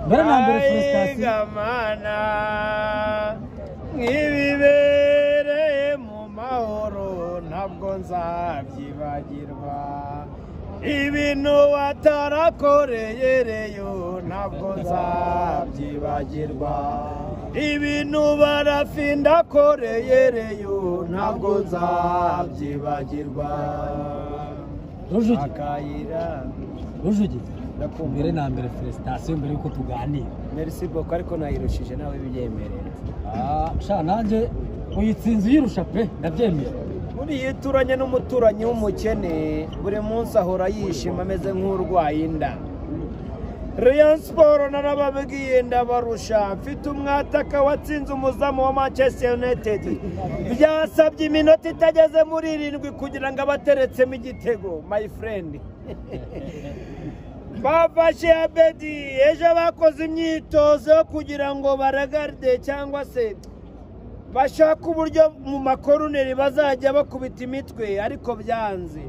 mbere na mbere frustration mana nk'ibibereye mu mahoro ntabwo nzabyibagirwa ibintu watarakoreye reyo ntabwo nzabyibagirwa ibintu barafinda koreye reyo ntabwo nzabyibagirwa Rujugi mbere na mbere frustration mbere yuko tuganira merci beaucoup ariko nayirushije nawe byemerera sha nanje uyitsinze yirusha pe ndabyemera muri yituranye n'umuturanyi w'umukene buri munsi ahora yishima ameze nk'urwaye inda Rayon Sport narababwiye ndabarusha mfite umwataka watsinze umuzamu wa Manchester United byasabye iminota itageze muri 7 kugira ngo abateretsemo igitego my friend bafashe Abedi ejo bakoze imyitozo kugira ngo baragarde cyangwa se bashaka uburyo mu makoruneri bazajya bakubita imitwe ariko byanze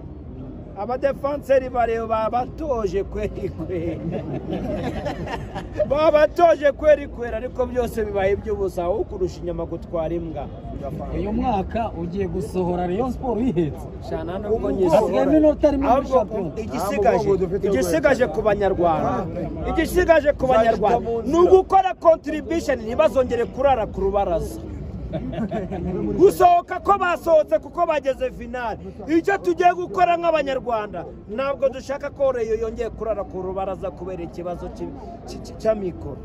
abadefenseri bareba babatoje kweri ariko byose bibaye by'ubusa aho kurusha inyama gutwara imbwa uyu mwaka ugiye gusohora Rayon Sport yihetse shana nubwo nyise igisigaje ku banyarwanda ni ugukora contribution ntibazongere kurara ku rubaraza gusohoka ko basohotse kuko bageze finale icyo tugiye gukora nk'abanyarwanda ntabwo dushaka ko Reyo yongeye kurara ku rubaraza kubera ikibazo cy'amikoro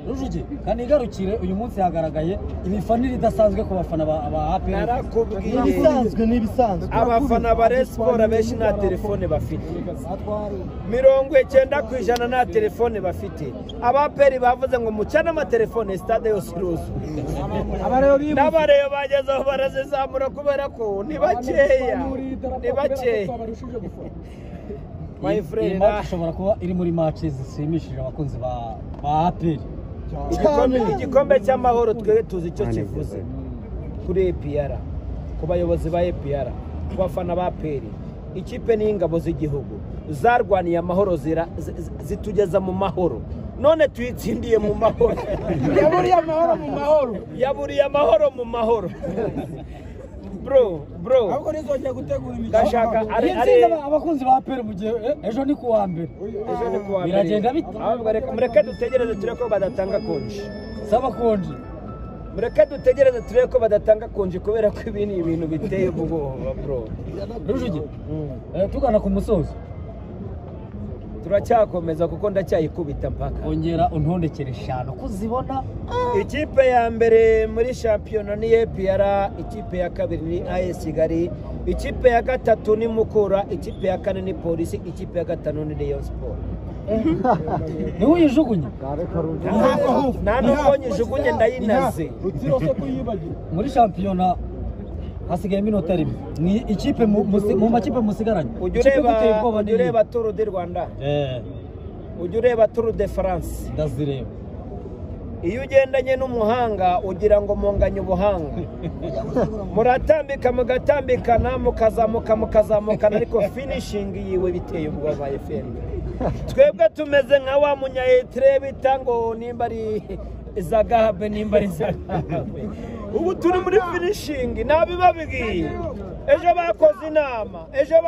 Rujugi kandi igarukire uyu munsi hagaragaye imifanire idasanzwe ku bafana ba APR narakubwiye n'ibisanzwe abafana ba Rayon Sport benshi nta telefone bafite 90% nta telefone bafite abaperi bavuze ngo mucane amatelefone stade yose iruzuye n'abareyo bagezeho barazizamura kubera ko ni bakeya my friend ishobora kuba iri muri match zishimishije abakunzi ba APR igikombe cy'amahoro twere tuzi icyo kivuze kuri APR ku bayobozi ba APR ku bafana ba APR ikipe n'ingabo z'igihugu zarwaniye amahoro zitugeza mu mahoro none tuyitsindiye mu mahoro yaburiye amahoro mu mahoro bro ahubwo nizongera gutegura ndashaka ari abakunzi ba APR mu gihe ejo ni kuwa mbere biragenda bite ahubwo mureke dutegereze ture ko badatanga konji saba konji mureke dutegereze ture ko badatanga konji kubera ko ibi ni ibintu biteye ubwoba bro Rujugi tugana ku musozo turacyakomeza kuko ndacyayikubita mpaka ongera untondekere 5 kuzibona ikipe ya mbere muri shampiyona ni APR ikipe ya kabiri ni AS Kigali ikipe ya gatatu ni Mukura ikipe ya kane ni Polisi ikipe ya gatanu ni Rayon Sport ni uyijugunye nta nuko nyijugunye ndayinaze muri shampiyona hasigaye iminota 1 ni ikipe mu makipe musigaranye ureba Tour du Rwanda ureba Tour de France ndazireba iyo ugendanye n'umuhanga ugira ngo munganye ubuhanga muratambika mugatambikana mukazamukana ariko finishing yiwe biteye ubwoba FM twebwe tumeze nka wa munyayetre bitango nimba ari Zagabe nimba ari Zagabe ubu turi muri finishing nabibabwiye ejo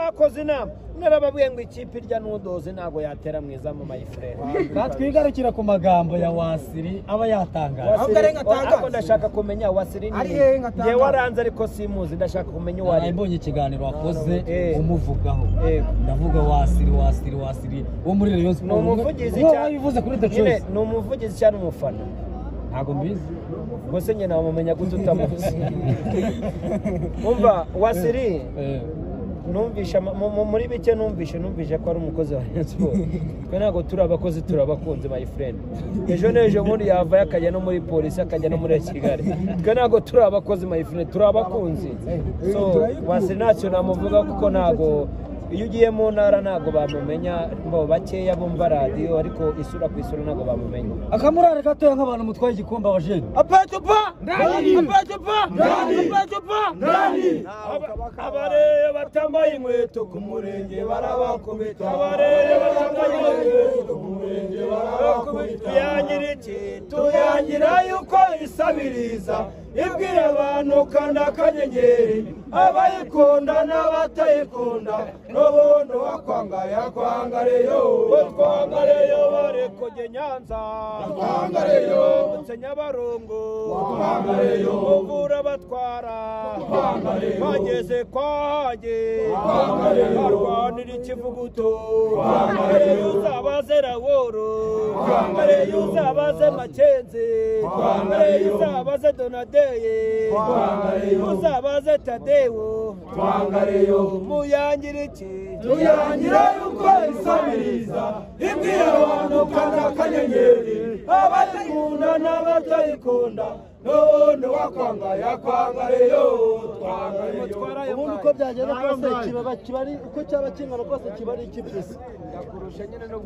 bakoze inama narababwiye ngo ikipe irya nudoze ntago yatera mwiza mu my friend batwigarukira ku magambo ya Wasiri aba yatangaje ahubwo ndashaka kumenya Wasiri ni waranze ariko simuzi ndashaka kumenya wari mbonye ikiganiro wakoze umuvugaho ndavuga Wasiri wo muri Rayon Sport umuvugizi yabivuze kuri The Choice ni umuvugizi cyane umufana ntago mbizi bose nyine wamumenya gututamuzi umva Wasiri numvisha muri bike numvisha ko ari umukozi wa Rayon Sport twe ntago turi abakozi turi abakunzi my friend ejo nejo muri yavaye akajya no muri Polisi akajya no muri Kigali twe ntago turi abakozi my friend turi abakunzi so Wasiri ntacyo namuvuga kuko ntago iyo ugiye mu ntara ntago bamumenya bo bakeya bumva radio ariko isura ku isura ntago bamumenya akamurare gatoya nk'abantu mutwaye igikombe abajeni abareye batambaye inkweto ku murenge barabakubita abareye batambaye inkweto iki tuyangira yuko isabiriza ibwira abantu kanda akanyenyeri abayikunda n'abatayikunda n'ubundi wakwangareyo twangareyo barekoge Nyanza twangareyo mutse Nyabarongo twangareyo uvura abatwara twangareyo bageze kwage twangareyo barwanira ikivuguto twangareyo uzabaze Raworo twangareyo uzabaze Makenze twangareyo uzabaze Donadeye twangareyo uzabaze Tadewo twangareyo muyangire iki tuyangira yuko isabiriza ibwira abantu kanda akanyenyeri abayikunda n'abatayikunda n'ubundi wakwangareyo twangareyo. ubundi uko byagenda kose kiba ari uko cyaba kingana kose kiba ari ikipisi. Ndakurusha nyine no